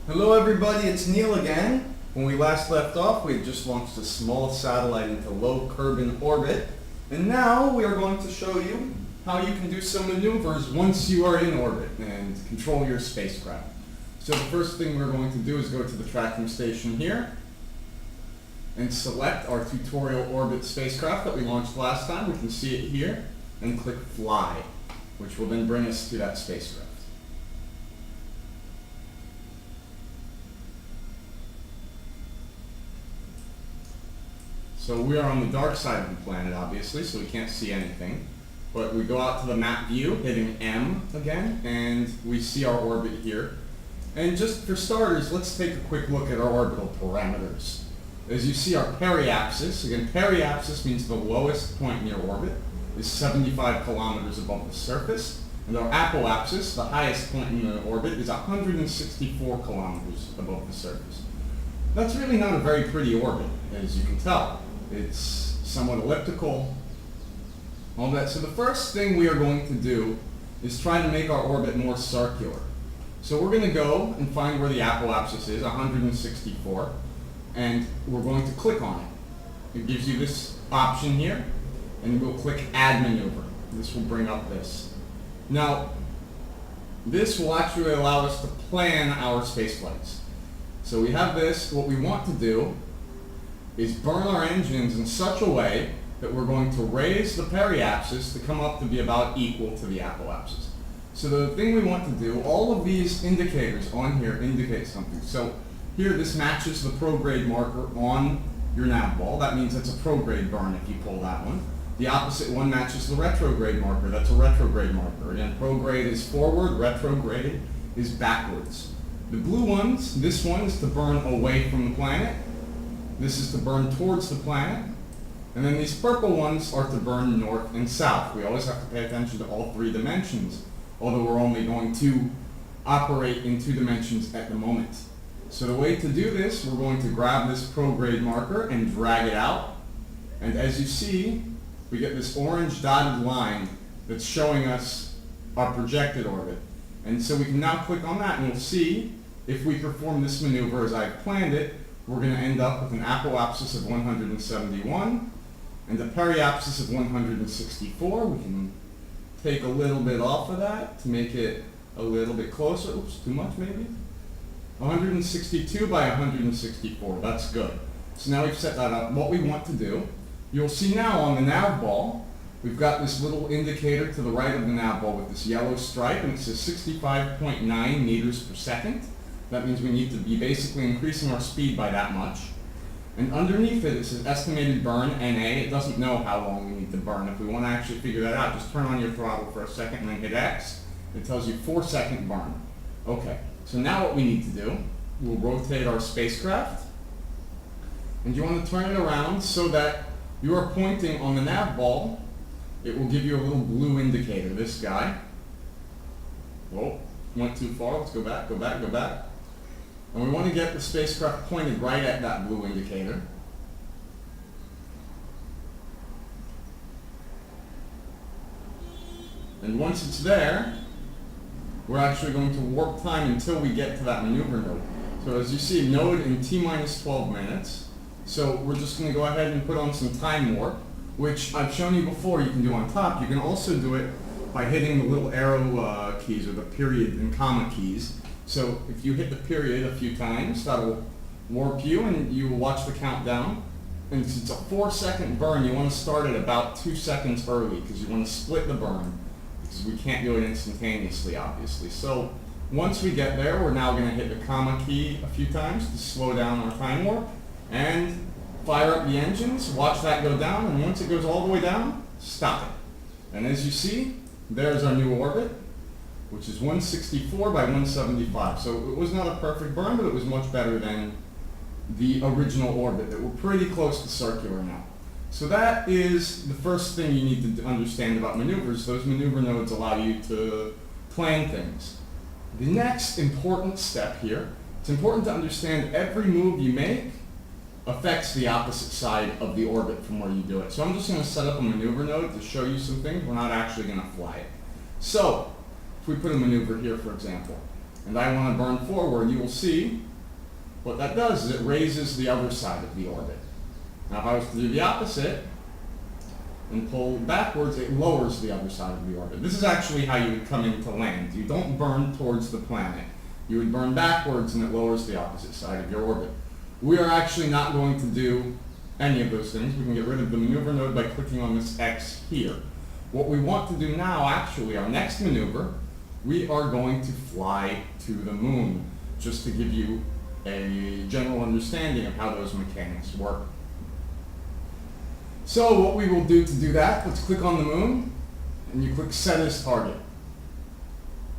Hello everybody, it's Neil again. When we last left off, we had just launched a small satellite into low Kerbin orbit. And now we are going to show you how you can do some maneuvers once you are in orbit and control your spacecraft. So the first thing we're going to do is go to the tracking station here and select our tutorial orbit spacecraft that we launched last time. We can see it here, and click Fly, which will then bring us to that spacecraft. So we are on the dark side of the planet, obviously, so we can't see anything. But we go out to the map view, hitting M again, and we see our orbit here. And just for starters, let's take a quick look at our orbital parameters. As you see, our periapsis, again, periapsis means the lowest point in your orbit, is 75 kilometers above the surface. And our apoapsis, the highest point in the orbit, is 164 kilometers above the surface. That's really not a very pretty orbit, as you can tell. It's somewhat elliptical, all that. So the first thing we are going to do is try to make our orbit more circular. So we're going to go and find where the apoapsis is, 164, and we're going to click on it. It gives you this option here, and we'll click Add Maneuver. This will bring up this. Now, this will actually allow us to plan our space flights. So we have this. What we want to do is burn our engines in such a way that we're going to raise the periapsis to come up to be about equal to the apoapsis. So the thing we want to do, all of these indicators on here indicate something. So here this matches the prograde marker on your nav ball. That means it's a prograde burn if you pull that one. The opposite one matches the retrograde marker. That's a retrograde marker. Again, prograde is forward, retrograde is backwards. The blue ones, this one is to burn away from the planet. This is to burn towards the planet. And then these purple ones are to burn north and south. We always have to pay attention to all three dimensions, although we're only going to operate in 2 dimensions at the moment. So the way to do this, we're going to grab this prograde marker and drag it out. And as you see, we get this orange dotted line that's showing us our projected orbit. And so we can now click on that and we'll see if we perform this maneuver as I've planned it, we're going to end up with an apoapsis of 171 and a periapsis of 164. We can take a little bit off of that to make it a little bit closer. Oops, too much maybe? 162 by 164, that's good. So now we've set that up. What we want to do, you'll see now on the nav ball, we've got this little indicator to the right of the nav ball with this yellow stripe, and it says 65.9 meters per second. That means we need to be basically increasing our speed by that much. And underneath it, it says estimated burn, NA. It doesn't know how long we need to burn. If we want to actually figure that out, just turn on your throttle for a second and then hit X. It tells you 4-second burn. Okay, so now what we need to do, we'll rotate our spacecraft. And you want to turn it around so that you are pointing on the nav ball. It will give you a little blue indicator, this guy. Whoa, went too far. Let's go back, go back, go back. And we want to get the spacecraft pointed right at that blue indicator. And once it's there, we're actually going to warp time until we get to that maneuver node. So as you see, node in T-minus 12 minutes. So we're just going to go ahead and put on some time warp, which I've shown you before you can do on top. You can also do it by hitting the little arrow keys or the period and comma keys. So if you hit the period a few times, that'll warp you and you will watch the countdown. And since it's a 4-second burn, you want to start at about 2 seconds early because you want to split the burn because we can't do it instantaneously, obviously. So once we get there, we're now going to hit the comma key a few times to slow down our time warp and fire up the engines, watch that go down, and once it goes all the way down, stop it. And as you see, there's our new orbit, which is 164 by 175. So it was not a perfect burn, but it was much better than the original orbit that we're pretty close to circular now. So that is the first thing you need to understand about maneuvers. Those maneuver nodes allow you to plan things. The next important step here, it's important to understand every move you make affects the opposite side of the orbit from where you do it. So I'm just going to set up a maneuver node to show you some things. We're not actually going to fly it. So if we put a maneuver here, for example, and I want to burn forward, you will see what that does is it raises the other side of the orbit. Now if I was to do the opposite and pull backwards, it lowers the other side of the orbit. This is actually how you would come in to land. You don't burn towards the planet. You would burn backwards and it lowers the opposite side of your orbit. We are actually not going to do any of those things. We can get rid of the maneuver node by clicking on this X here. What we want to do now, actually, our next maneuver, we are going to fly to the moon, just to give you a general understanding of how those mechanics work. So what we will do to do that, let's click on the moon, and you click Set as Target.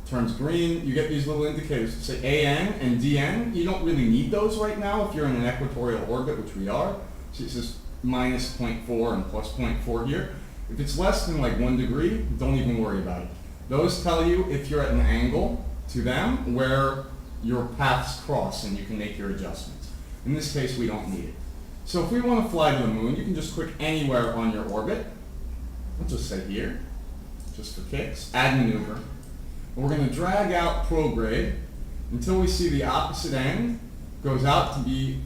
Turns green, you get these little indicators that say AN and DN. You don't really need those right now if you're in an equatorial orbit, which we are. So it says minus 0.4 and plus 0.4 here. If it's less than like 1 degree, don't even worry about it. Those tell you if you're at an angle to them where your paths cross and you can make your adjustments. In this case, we don't need it. So if we want to fly to the moon, you can just click anywhere on your orbit. Let's just say here, just for kicks, add maneuver. And we're going to drag out prograde until we see the opposite end goes out to be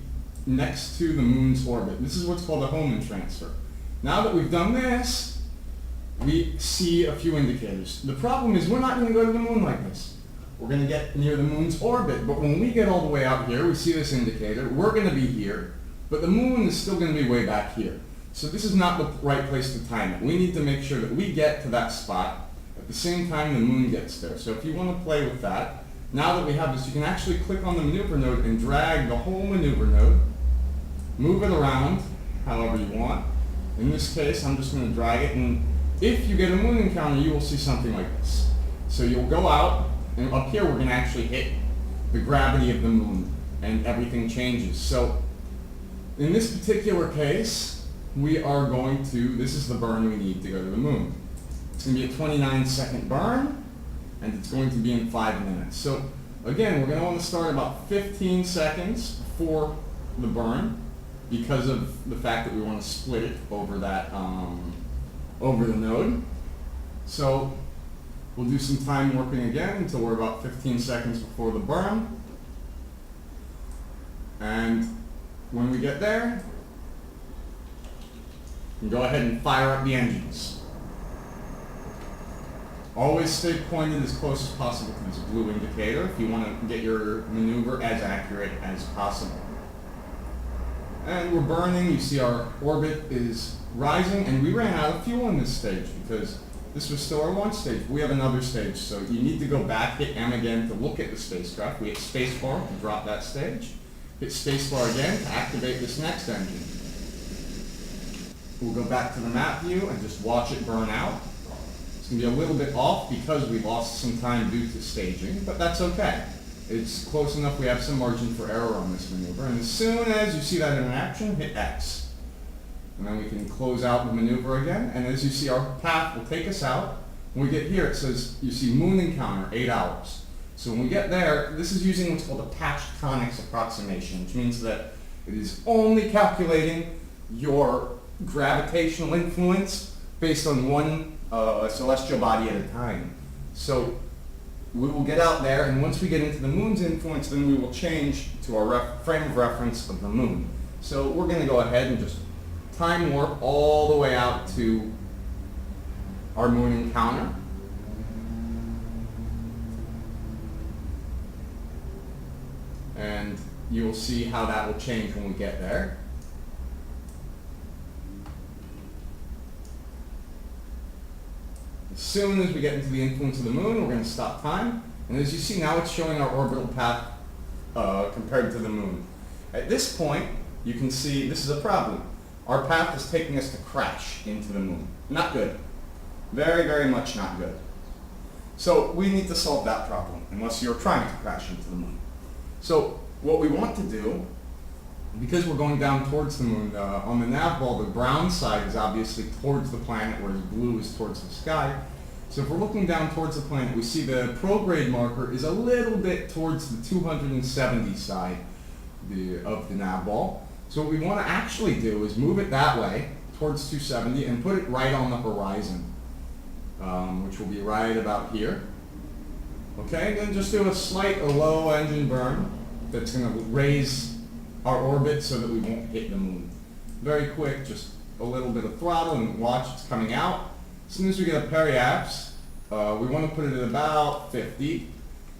next to the moon's orbit. This is what's called a Hohmann transfer. Now that we've done this, we see a few indicators. The problem is we're not going to go to the moon like this. We're going to get near the moon's orbit, but when we get all the way out here, we see this indicator. We're going to be here, but the moon is still going to be way back here. So this is not the right place to time it. We need to make sure that we get to that spot at the same time the moon gets there. So if you want to play with that, now that we have this, you can actually click on the maneuver node and drag the whole maneuver node, move it around however you want. In this case, I'm just going to drag it, and if you get a moon encounter, you will see something like this. So you'll go out, and up here we're going to actually hit the gravity of the moon, and everything changes. So in this particular case, we are going to, this is the burn we need to go to the moon. It's going to be a 29-second burn, and it's going to be in 5 minutes. So again, we're going to want to start about 15 seconds before the burn, because of the fact that we want to split it over that over the node. So we'll do some time warping again until we're about 15 seconds before the burn. And when we get there, you can go ahead and fire up the engines. Always stay pointed as close as possible to this blue indicator if you want to get your maneuver as accurate as possible. And we're burning. You see our orbit is rising, and we ran out of fuel in this stage because this was still our launch stage. We have another stage, so you need to go back, hit M again to look at the spacecraft. We hit spacebar to drop that stage. Hit spacebar again to activate this next engine. We'll go back to the map view and just watch it burn out. It's going to be a little bit off because we lost some time due to staging, but that's okay. It's close enough, we have some margin for error on this maneuver, and as soon as you see that in action, hit X. And then we can close out the maneuver again, and as you see, our path will take us out. When we get here, it says, you see moon encounter, 8 hours. So when we get there, this is using what's called a patched conics approximation, which means that it is only calculating your gravitational influence based on one celestial body at a time. So we will get out there, and once we get into the moon's influence, then we will change to our frame of reference of the moon. So we're going to go ahead and just time warp all the way out to our moon encounter. And you will see how that will change when we get there. As soon as we get into the influence of the moon, we're going to stop time. And as you see now, it's showing our orbital path compared to the moon. At this point, you can see this is a problem. Our path is taking us to crash into the moon. Not good. Very, very much not good. So we need to solve that problem, unless you're trying to crash into the moon. So what we want to do, because we're going down towards the moon, on the nav ball, the brown side is obviously towards the planet, whereas blue is towards the sky. So if we're looking down towards the planet, we see the prograde marker is a little bit towards the 270 side of the nav ball. So what we want to actually do is move it that way, towards 270, and put it right on the horizon, which will be right about here. Okay, then just do a slight or low engine burn that's going to raise our orbit so that we won't hit the moon. Very quick, just a little bit of throttle and watch it's coming out. As soon as we get a periapse, we want to put it at about 50.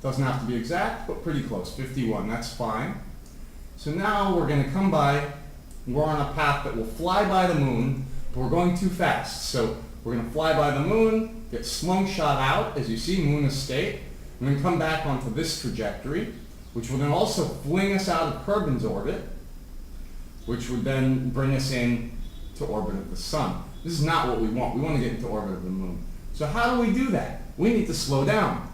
Doesn't have to be exact, but pretty close. 51, that's fine. So now we're going to come by. We're on a path that will fly by the moon, but we're going too fast. So we're going to fly by the moon, get slung shot out, as you see, moon escape, and then come back onto this trajectory, which will then also fling us out of Kerbin's orbit, which would then bring us in to orbit of the sun. This is not what we want. We want to get into orbit of the moon. So how do we do that? We need to slow down.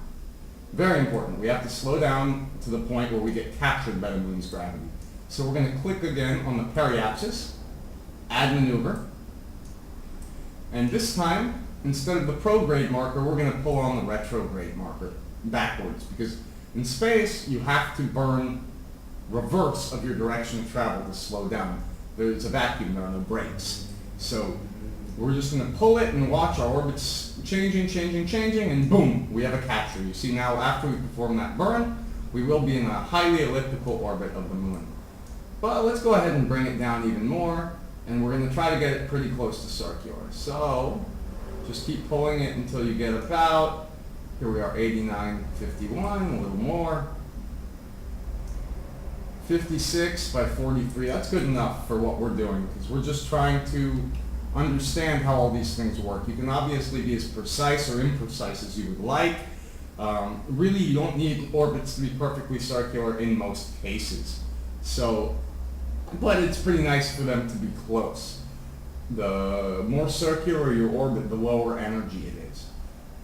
Very important. We have to slow down to the point where we get captured by the moon's gravity. So we're going to click again on the periapsis, add maneuver, and this time, instead of the prograde marker, we're going to pull on the retrograde marker backwards, because in space you have to burn reverse of your direction of travel to slow down. There's a vacuum, there are no brakes. So we're just going to pull it and watch our orbits changing, and boom, we have a capture. You see now, after we perform that burn, we will be in a highly elliptical orbit of the moon. But let's go ahead and bring it down even more, and we're going to try to get it pretty close to circular. So just keep pulling it until you get about, here we are, 89.51, a little more. 56 by 43, that's good enough for what we're doing, because we're just trying to understand how all these things work. You can obviously be as precise or imprecise as you would like. Really, you don't need orbits to be perfectly circular in most cases. So, but it's pretty nice for them to be close. The more circular your orbit, the lower energy it is.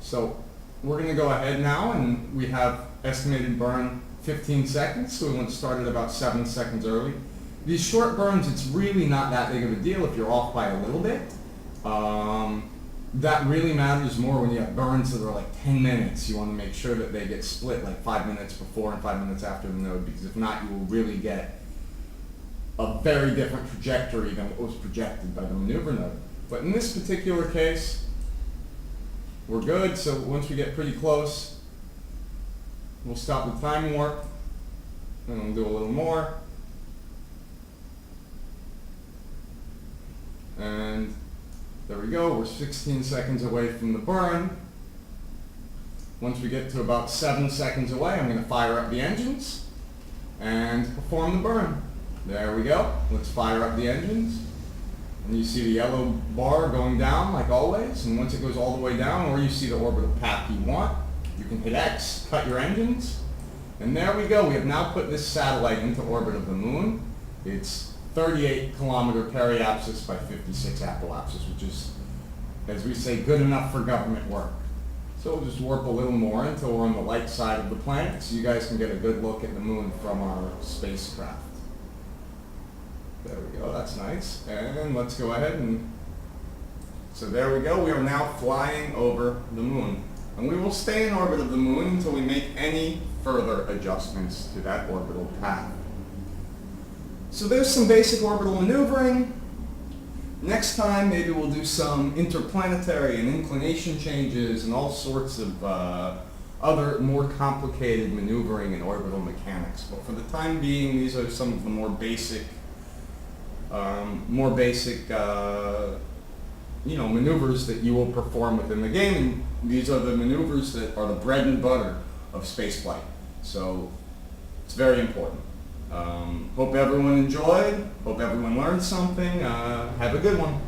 So we're going to go ahead now, and we have estimated burn 15 seconds, so we want to start at about 7 seconds early. These short burns, it's really not that big of a deal if you're off by a little bit. That really matters more when you have burns that are like 10 minutes. You want to make sure that they get split like 5 minutes before and 5 minutes after the node, because if not, you will really get a very different trajectory than what was projected by the maneuver node. But in this particular case, we're good. So once we get pretty close, we'll stop the time warp, and we'll do a little more. And there we go, we're 16 seconds away from the burn. Once we get to about 7 seconds away, I'm going to fire up the engines and perform the burn. There we go. Let's fire up the engines. And you see the yellow bar going down like always, and once it goes all the way down, or you see the orbital path you want, you can hit X, cut your engines, and there we go. We have now put this satellite into orbit of the moon. It's 38 kilometer periapsis by 56 apoapsis, which is, as we say, good enough for government work. So we'll just warp a little more until we're on the light side of the planet, so you guys can get a good look at the moon from our spacecraft. There we go, that's nice. And let's go ahead and, so there we go, we are now flying over the moon. And we will stay in orbit of the moon until we make any further adjustments to that orbital path. So there's some basic orbital maneuvering. Next time, maybe we'll do some interplanetary and inclination changes and all sorts of other more complicated maneuvering and orbital mechanics. But for the time being, these are some of the more basic maneuvers that you will perform within the game. And these are the maneuvers that are the bread and butter of spaceflight. So it's very important. Hope everyone enjoyed. Hope everyone learned something. Have a good one.